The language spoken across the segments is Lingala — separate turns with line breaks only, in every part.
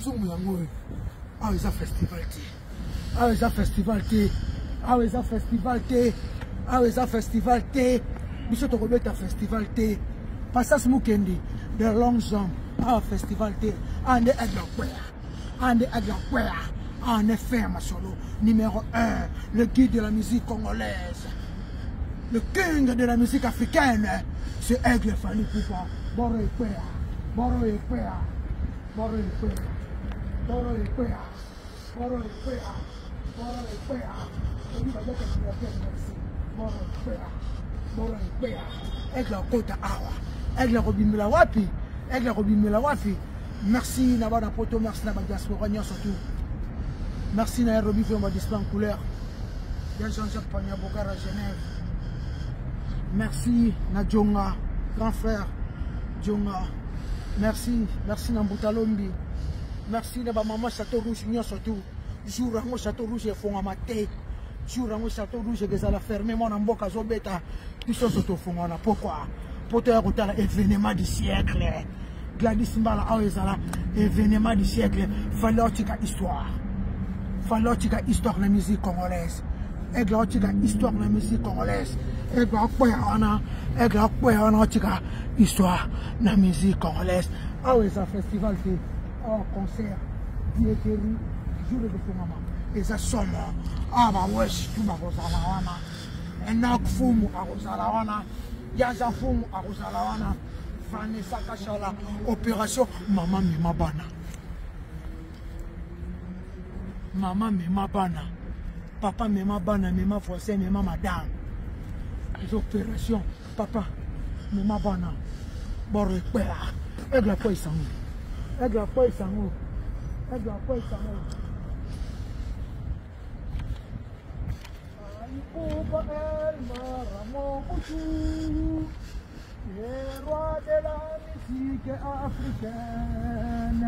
zoom yango awa eza festival te awa eza festival te awa eza festival te awa eza festival te biso tokobeta festival te Passage Mukendi de Long Jump awa festival te ande aglakwea en effet solo numéro 1 le guide de la musique congolaise le king de la musique africaine c'est Aigle Fally Ipupa Boro Ekwea Boro Ekwea Boro Ekwea Boro Ekwea Boro Ekwea Boro Ekwea Boro Ekwea Boro Ekwea Aigle Kota awa Aigle Robimela wapi Aigle Robimela wapi merci na bana poto merci na ba diaspora surtout merci na Robi Fema display en couleur de Jean-Jacques Pagnabogar à Genève. Merci na Djonga, grand frère Djonga. Merci, merci na Mbutalombi. Merci na ba maman Château Rouge surtout. Jour rango Château Rouge e fonga maté. Jour rango Château Rouge que ça la fermé mon mboka zobeta. Biso soto fonga na pourquoi? Poto ya kotala événement du siècle. Gladys Mbala awezala événement du siècle. Falotika histoire. Falotika histoire de la musique congolaise. Eglotika histoire de la musique congolaise. Eglotika histoire de la musique congolaise. Ah oui, ça festival qui concert, billetterie, jour de maman. Et ça somme. Ah bah wesh, tout ma rosalawana. Enak fumu a rosalawana. Yaza fumu a rosalawana. Vanessa Kachala, opération Maman Mima Bana. Maman Mima Bana. Papa Mima Bana, Mima Fossé, Mima Madame. Les opérations. Papa Mima Bana. Boro Ekwea. Aigle la poisse en haut. Aigle la poisse en haut. Aigle la poisse en haut. Ipupa el Maramon Bouchou. Le roi de la musique africaine.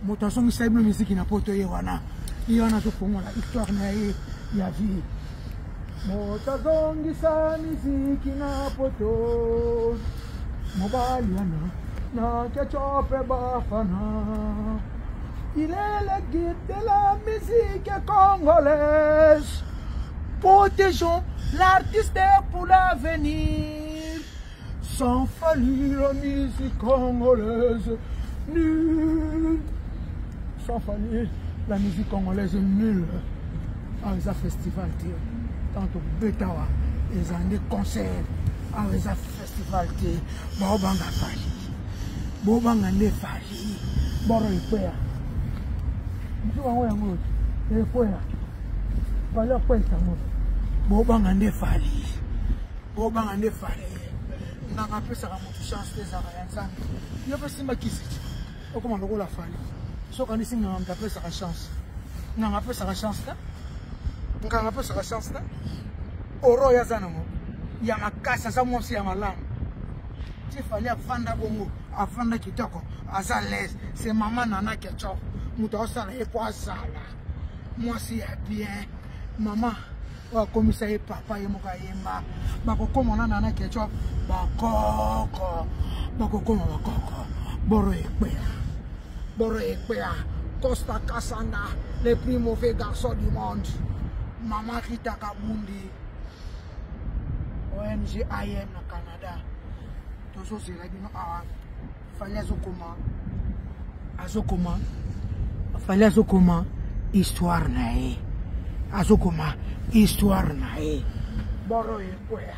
Motasongi c'est une musique qui n'a pas été wana. Il y en a tout pour moi l'histoire na ya vie. Motasongi sa musique qui n'a pas été. Mobaliana na kechope bafana. Il est le guide de la musique congolaise. Protégeons l'artiste pour l'avenir. Sans Fally la musique congolaise nulle. Sans Fally la musique congolaise nulle. Ah, les festival tantôt Betawa, les années concerts. Ah, les festival Bobanga Fally. Bobanga ne Fally. Boro Ekwea. Tu vas voir un mot. Ekwea. Fally Ekwea. Bobanga ne Fally. Bobanga ne Fally. On a appelé ça une chance des Arabiens. Il y a pas si ma qui c'est. Comment on la Fally. Ce qu'on dit, on a appelé ça une chance. On a appelé ça une chance là. On a appelé ça une chance là. Oro ya zanamo. Ya makasa za mosi ya malamu. Tu fallait afanda bongo, afanda kitoko, aza l'aise. C'est maman nana kecho. Muta osala e po asala. Moi si bien. Maman comme ça et papa et moka yemba bakoko mona nana kecho bakoko bakoko bakoko Boro Ekwea Costa Kasanda les plus mauvais garçons du monde Maman Rita Kabundi ONG IM na Canada toujours c'est là bino fallait azokoma histoire nae azokoma histoire nae Boro Ekwea